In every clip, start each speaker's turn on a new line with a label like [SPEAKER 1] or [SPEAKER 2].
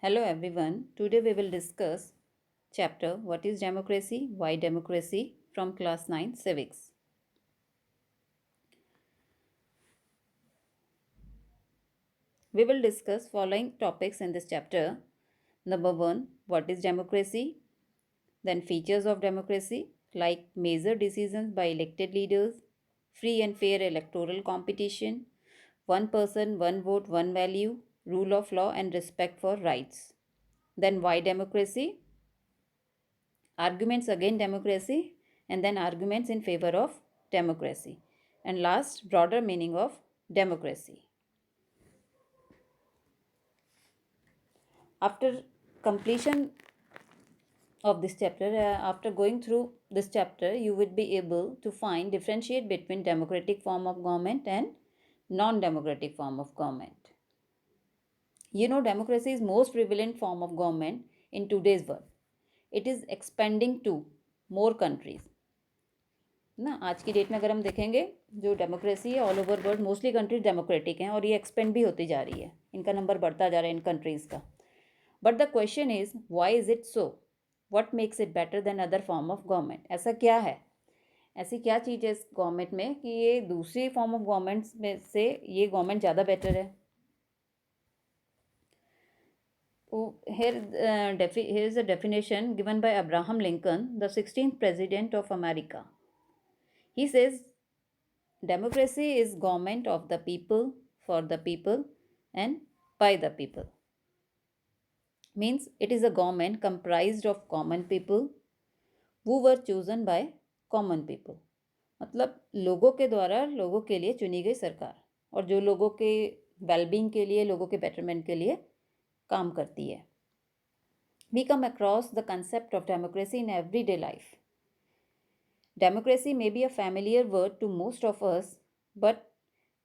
[SPEAKER 1] Hello everyone. Today we will discuss chapter What is democracy? Why democracy from class 9 civics. We will discuss following topics in this chapter. Number 1, what is democracy? Then features of democracy like major decisions by elected leaders, free and fair electoral competition, one person, one vote, one value, rule of law and respect for rights. Then why democracy? Arguments against democracy, and then arguments in favor of democracy, and last, broader meaning of democracy. After completion of this chapter, after going through this chapter, you would be able to differentiate between democratic form of government and non-democratic form of government. Democracy is most prevalent form of government in today's world. It is expanding to more countries ना. आज की date में अगर हम देखेंगे, जो democracy है all over world mostly countries democratic हैं और ये एक्सपेंड भी होती जा रही है, इनका नंबर बढ़ता जा रहा है इन कंट्रीज़ का. But the question is why is it so? What makes it better than other form of government? ऐसा क्या है, ऐसी क्या चीज़ है इस गवर्नमेंट में कि ये दूसरी फॉर्म ऑफ गवर्नमेंट्स में से ये गवर्नमेंट ज़्यादा बेटर है? Here is a definition given by Abraham Lincoln, the 16th president of America. He says, democracy is government of the people, for the people, and by the people. Means it is a government comprised of common people who were chosen by common people. मतलब लोगों के द्वारा लोगों के लिए चुनी गई सरकार, और जो लोगों के वेलबींग के लिए, लोगों के बेटरमेंट के लिए काम करती है. We come across the concept of democracy in everyday life. Democracy may be a familiar word to most of us, but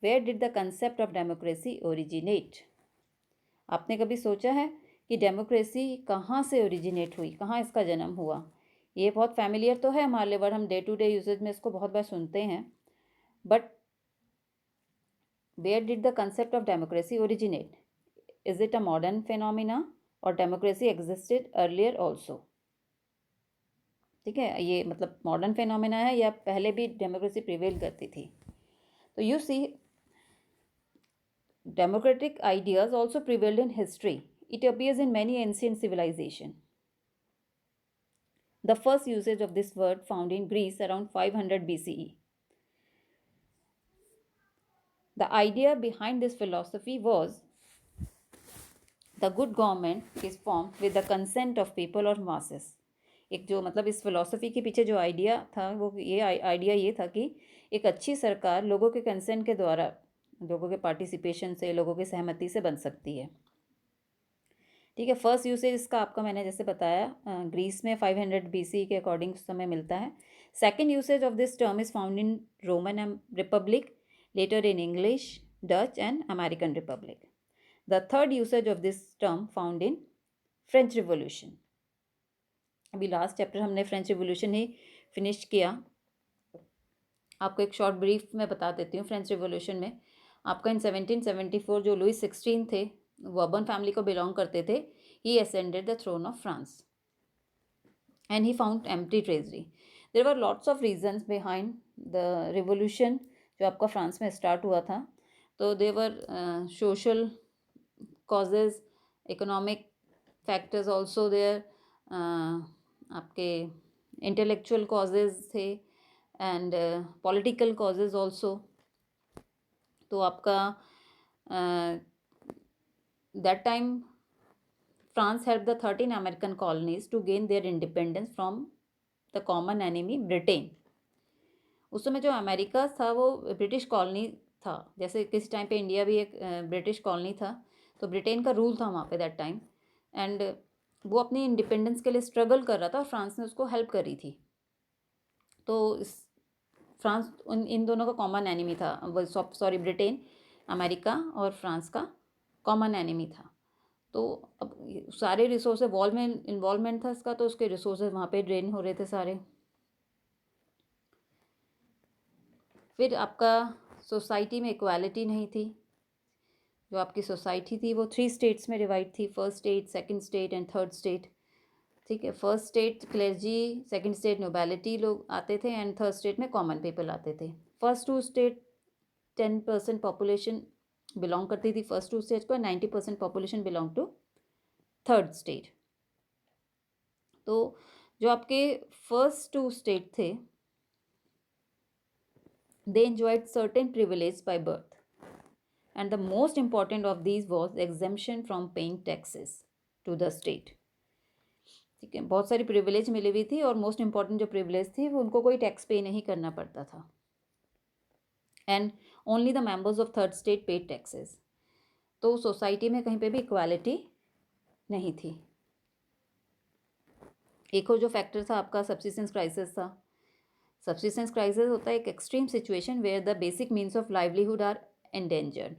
[SPEAKER 1] where did the concept of democracy originate? आपने कभी सोचा है कि डेमोक्रेसी कहाँ से ओरिजिनेट हुई, कहाँ इसका जन्म हुआ? ये बहुत फैमिलियर तो है हमारे वर्ड, हम डे टू डे यूजेज में इसको बहुत बार सुनते हैं, but where did the concept of democracy originate? Is it a modern phenomena और डेमोक्रेसी एग्जिस्टेड अर्लियर ऑल्सो? ठीक है, ये मतलब मॉडर्न फिनोमिना है या पहले भी डेमोक्रेसी प्रिवेल करती थी? तो you see, democratic ideas also prevailed in history. It appears in many ancient civilizations. The first usage of this word found in Greece around 500 BCE. The idea behind this philosophy was the good government is formed with the consent of people or masses. एक जो मतलब इस philosophy के पीछे जो idea था वो ये आइडिया ये था कि एक अच्छी सरकार लोगों के कंसेंट के द्वारा, लोगों के पार्टिसिपेशन से, लोगों की सहमति से बन सकती है. ठीक है, फर्स्ट यूसेज इसका आपका मैंने जैसे बताया ग्रीस में 500 BC के अकॉर्डिंग उस समय मिलता है. Second usage of this term is found in Roman republic, later in English, Dutch and American republic. The third usage of this term found in French revolution. अभी लास्ट चैप्टर हमने French revolution ही finish किया. आपको एक short brief में बता देती हूँ. फ्रेंच रिवोल्यूशन में आपका इन 1774 जो लुई 16 थे, वर्बन फैमिली को बिलोंग करते थे. He ascended the throne of France and he found empty treasury. There were lots of reasons behind the revolution जो आपका फ्रांस में स्टार्ट हुआ था. तो there were social causes, economic factors also there, आपके इंटेलेक्चुअल कॉजेज थे and political causes also. तो आपका that time France helped the 13 American colonies to gain their independence from the common enemy Britain. उस समय जो अमेरिका था वो British colony था, जैसे किस टाइम पे इंडिया भी एक ब्रिटिश कॉलोनी था. तो ब्रिटेन का रूल था वहाँ पे दैट टाइम, एंड वो अपनी इंडिपेंडेंस के लिए स्ट्रगल कर रहा था और फ्रांस ने उसको हेल्प करी थी. तो इस फ्रांस इन दोनों का कॉमन एनिमी था. सॉरी, ब्रिटेन, अमेरिका और फ्रांस का कॉमन एनिमी था. तो अब सारे रिसोर्सेज वॉर में इन्वॉल्वमेंट था इसका, तो उसके रिसोर्सेज वहाँ पे ड्रेन हो रहे थे सारे. फिर आपका सोसाइटी में इक्वालिटी नहीं थी. जो आपकी सोसाइटी थी वो 3 स्टेट्स में डिवाइड थी, first state, second state and third state. ठीक है, फर्स्ट स्टेट क्लेर्जी, सेकंड स्टेट नोबैलिटी लोग आते थे एंड थर्ड स्टेट में कॉमन पीपल आते थे। फर्स्ट 2 स्टेट 10% पॉपुलेशन बिलोंग करती थी फर्स्ट 2 स्टेट को, 90% population belong to third state. तो जो आपके फर्स्ट 2 स्टेट थे, they enjoyed certain privilege by birth, and the most important of these was exemption from paying taxes to the state। ठीक है, बहुत सारी प्रिविलेज मिली हुई थी और मोस्ट इंपॉर्टेंट जो प्रिविलेज थी वो उनको कोई टैक्स पे नहीं करना पड़ता था, and only the members of third state paid taxes. तो सोसाइटी में कहीं पे भी इक्वालिटी नहीं थी। एक और जो फैक्टर था आपका सब्सिस्टेंस क्राइसिस था। सब्सिस्टेंस क्राइसिस होता है एक extreme situation where the basic means of livelihood are endangered.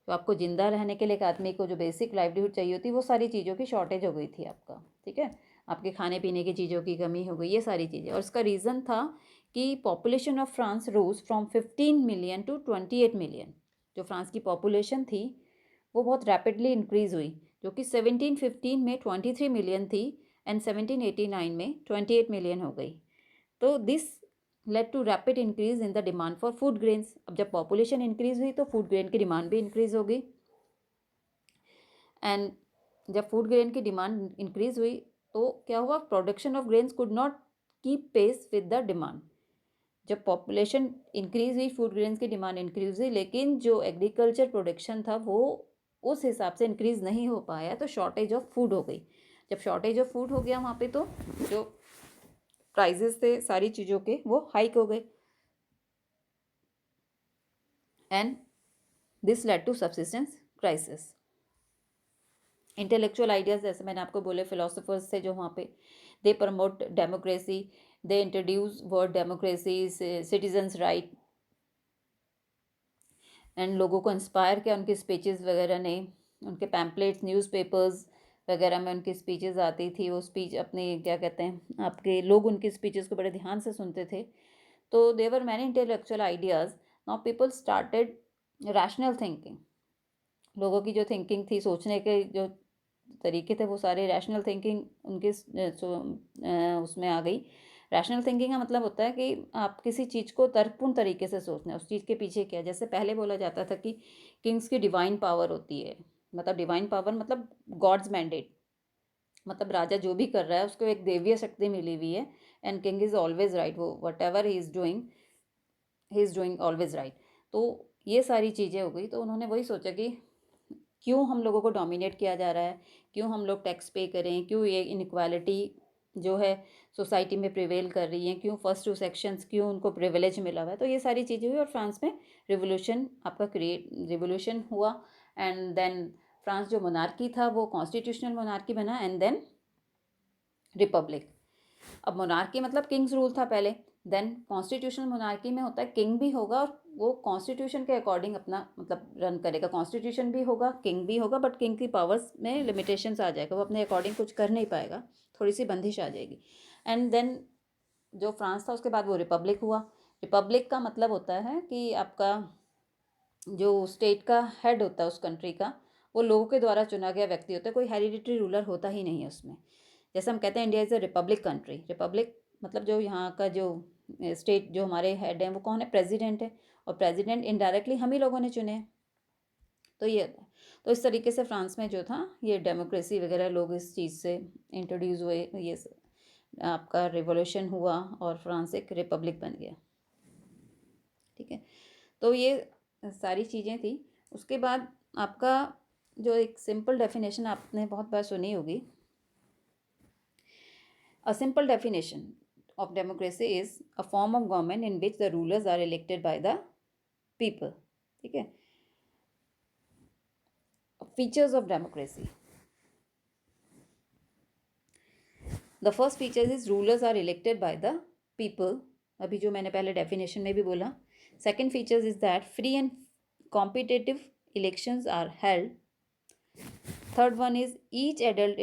[SPEAKER 1] तो आपको जिंदा रहने के लिए एक आदमी को जो बेसिक लाइवलीहुड चाहिए होती है वो सारी चीज़ों की शॉर्टेज हो गई थी आपका। ठीक है, आपके खाने पीने की चीज़ों की कमी हो गई, ये सारी चीज़ें। और इसका रीज़न था कि population of France rose from 15 million to 28 million. जो फ्रांस की पॉपुलेशन थी वो बहुत रैपिडली इंक्रीज़ हुई, जो कि 1715 में 23 मिलियन थी एंड 1789 में 28 मिलियन हो गई। तो this led to rapid increase in the demand for food grains. अब जब पॉपुलेशन इंक्रीज हुई तो फूड ग्रेन की डिमांड भी इंक्रीज हो गई, एंड जब फूड ग्रेन की डिमांड इंक्रीज हुई तो क्या हुआ, production of grains could not keep pace with the demand. जब पॉपुलेशन इंक्रीज हुई, फूड ग्रेन्स की डिमांड इंक्रीज हुई, लेकिन जो एग्रीकल्चर प्रोडक्शन था वो उस हिसाब से इंक्रीज नहीं हो पाया, तो शॉर्टेज ऑफ फूड हो गई। जब शॉर्टेज ऑफ फूड हो गया वहाँ पे, तो जो प्राइजेस थे सारी चीज़ों के वो हाइक हो गए, and this led to subsistence crisis. Intellectual ideas, जैसे मैंने आपको बोले, फिलोसोफर्स थे जो वहाँ पे, they promote democracy, they introduce word democracy, citizens right, and लोगों को इंस्पायर किया उनकी स्पीचेस वगैरह ने। उनके पैम्पलेट्स, न्यूज़पेपर्स वगैरह में उनकी स्पीचेस आती थी। वो स्पीच अपने क्या कहते हैं, आपके लोग उनकी स्पीचेस को बड़े ध्यान से सुनते थे। तो there were many intellectual ideas. Now people started rational thinking. लोगों की जो थिंकिंग थी, सोचने के जो तरीके थे, वो सारे रैशनल थिंकिंग उनके उसमें आ गई। रैशनल थिंकिंग का मतलब होता है कि आप किसी चीज़ को तर्कपूर्ण तरीके से सोचना है, उस चीज़ के पीछे क्या। जैसे पहले बोला जाता था कि किंग्स की डिवाइन पावर होती है, मतलब डिवाइन पावर मतलब गॉड्स मैंडेट, मतलब राजा जो भी कर रहा है उसको एक देवीय शक्ति मिली हुई है, and king is always right, वो whatever he is doing always right. तो ये सारी चीज़ें हो गई। तो उन्होंने वही सोचा कि क्यों हम लोगों को डोमिनेट किया जा रहा है, क्यों हम लोग टैक्स पे करें, क्यों ये इनइक्वालिटी जो है सोसाइटी में प्रिवेल कर रही है, क्यों फर्स्ट 2 सेक्शंस क्यों उनको प्रिविलेज मिला हुआ है। तो ये सारी चीज़ें हुई और फ्रांस में रिवोल्यूशन हुआ, एंड देन फ्रांस जो मोनार्की था वो कॉन्स्टिट्यूशनल मोनार्की बना, एंड देन रिपब्लिक। अब मोनार्की मतलब किंग्स रूल था पहले, देन कॉन्स्टिट्यूशनल मोनार्की में होता है किंग भी होगा और वो कॉन्स्टिट्यूशन के अकॉर्डिंग अपना मतलब रन करेगा। कॉन्स्टिट्यूशन भी होगा, किंग भी होगा, बट किंग की पावर्स में लिमिटेशंस आ जाएगा, वो अपने अकॉर्डिंग कुछ कर नहीं पाएगा, थोड़ी सी बंदिश आ जाएगी। एंड देन जो फ्रांस था उसके बाद वो रिपब्लिक हुआ। रिपब्लिक का मतलब होता है कि आपका जो स्टेट का हेड होता है उस कंट्री का, वो लोगों के द्वारा चुना गया व्यक्ति होता है, कोई हेरिडिटरी रूलर होता ही नहीं है उसमें। जैसे हम कहते हैं India is a republic country. Republic मतलब जो यहाँ का जो स्टेट जो हमारे हेड हैं वो कौन है, प्रेसिडेंट है, और प्रेसिडेंट इनडायरेक्टली हम ही लोगों ने चुने हैं। तो ये होता है। तो इस तरीके से फ्रांस में जो था ये डेमोक्रेसी वगैरह लोग इस चीज़ से इंट्रोड्यूस हुए, ये आपका रिवोल्यूशन हुआ और फ्रांस एक रिपब्लिक बन गया। ठीक है, तो ये सारी चीज़ें थी। उसके बाद आपका जो एक सिंपल डेफिनेशन आपने बहुत बार सुनी होगी, a simple definition of democracy is a form of government in which the rulers are elected by the people। ठीक है, features of democracy, the first feature is rulers are elected by the people, अभी जो मैंने पहले definition में भी बोला। second features is that free and competitive elections are held। third one is each adult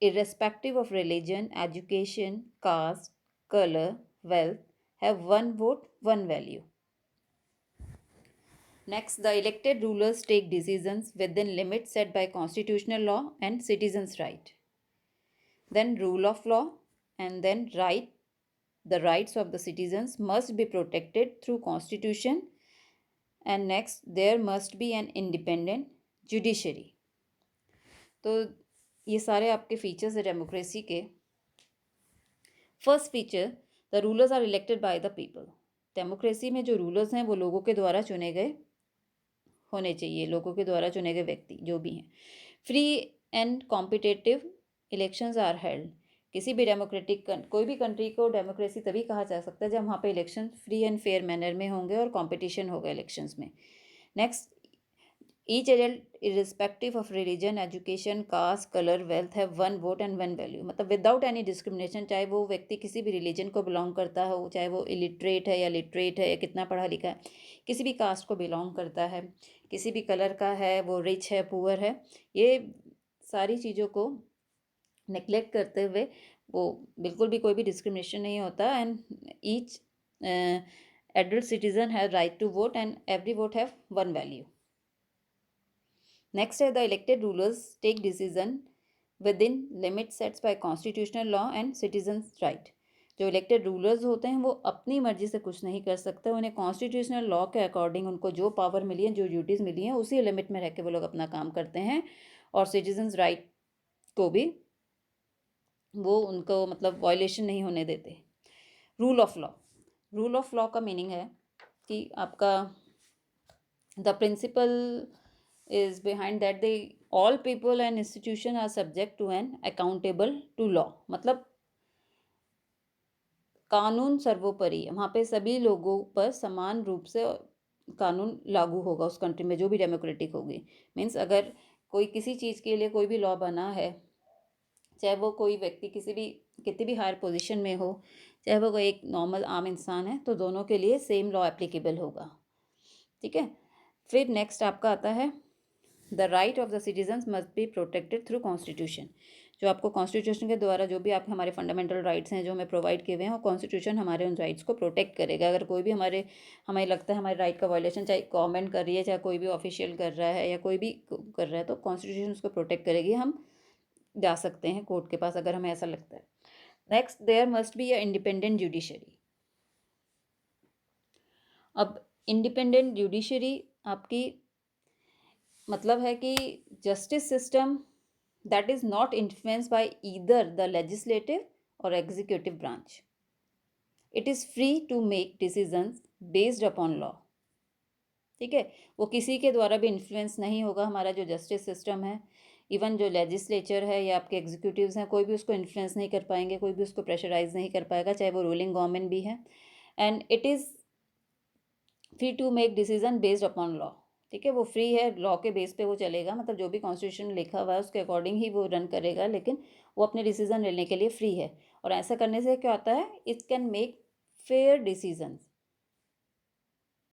[SPEAKER 1] irrespective of religion, education, caste, color, wealth have one vote, one value। Next, the elected rulers take decisions within limits set by constitutional law and citizens' right. Then rule of law, and then right. The rights of the citizens must be protected through constitution. And next, there must be an independent judiciary. तो ये सारे आपके features है democracy के. First feature, the rulers are elected by the people. Democracy में जो rulers हैं वो लोगों के द्वारा चुने गए होने चाहिए, लोगों के द्वारा चुने गए व्यक्ति जो भी हैं. Free and competitive elections are held. किसी भी डेमोक्रेटिक कोई भी कंट्री को डेमोक्रेसी तभी कहा जा सकता है जब वहाँ पे election free and fair manner में होंगे और कंपटीशन होगा इलेक्शंस में. Next, each adult irrespective of religion, education, caste, colour, wealth have one vote and one value. मतलब विदाउट एनी डिस्क्रिमिनेशन, चाहे वो व्यक्ति किसी भी रिलीजन को बिलोंग करता हो, चाहे वो इलिटरेट है या लिटरेट है या कितना पढ़ा लिखा है, किसी भी कास्ट को बिलोंग करता है, किसी भी कलर का है, वो रिच है पुअर है, ये सारी चीज़ों को नेग्लेक्ट करते हुए वो बिल्कुल भी कोई भी डिस्क्रिमिनेशन नहीं होता. And each adult citizen have right to vote and every vote have one value. Next है the elected rulers take decision within limit sets by constitutional law and citizens right. जो elected rulers होते हैं वो अपनी मर्जी से कुछ नहीं कर सकते. उन्हें कॉन्स्टिट्यूशनल लॉ के अकॉर्डिंग उनको जो पावर मिली है, जो ड्यूटीज़ मिली हैं, उसी लिमिट में रह के वो लोग अपना काम करते हैं. और सिटीजन्स राइट को भी वो उनको मतलब वायलेशन नहीं होने देते. Rule of law. Rule of law का मीनिंग है कि आपका the principle is behind that they all people and institution are subject to an accountable to law. मतलब कानून सर्वोपरि है, वहाँ पे सभी लोगों पर समान रूप से कानून लागू होगा उस कंट्री में जो भी डेमोक्रेटिक होगी. मीन्स अगर कोई किसी चीज़ के लिए कोई भी लॉ बना है, चाहे वो कोई व्यक्ति कितनी भी हायर पोजीशन में हो, चाहे वो कोई एक नॉर्मल आम इंसान है, तो दोनों के लिए सेम लॉ एप्लीकेबल होगा. ठीक है. फिर नेक्स्ट आपका आता है the right of the citizens must be protected through constitution. जो आपको कॉन्स्टिट्यूशन के द्वारा जो भी आप हमारे फंडामेंटल राइट्स हैं जो हमें प्रोवाइड किए हुए हैं, और कॉन्स्टिट्यूशन हमारे उन राइट्स को प्रोटेक्ट करेगा. अगर कोई भी हमें लगता है हमारे राइट का वायलेशन, चाहे गवर्नमेंट कर रही है, चाहे कोई भी ऑफिशियल कर रहा है या कोई भी कर रहा है, तो कॉन्स्टिट्यूशन उसको प्रोटेक्ट करेगी. हम जा सकते हैं कोर्ट के पास अगर हमें ऐसा लगता है. Next, there must be a independent judiciary. अब इंडिपेंडेंट जुडिशरी आपकी मतलब है कि justice system that is not influenced by either the legislative और executive branch. It is free to make decisions based upon law. ठीक है. वो किसी के द्वारा भी इन्फ्लुएंस नहीं होगा. हमारा जो जस्टिस सिस्टम है, इवन जो लेजिस्लेचर है या आपके एग्जीक्यूटिव्स हैं, कोई भी उसको इन्फ्लुएंस नहीं कर पाएंगे, कोई भी उसको प्रेशराइज नहीं कर पाएगा, चाहे वो रूलिंग गवर्नमेंट भी है. And it is free to make decision based upon law. ठीक है. वो फ्री है, लॉ के बेस पे वो चलेगा. मतलब जो भी कॉन्स्टिट्यूशन लिखा हुआ है उसके अकॉर्डिंग ही वो रन करेगा, लेकिन वो अपने डिसीजन लेने के लिए फ्री है. और ऐसा करने से क्या होता है, it can make fair decisions.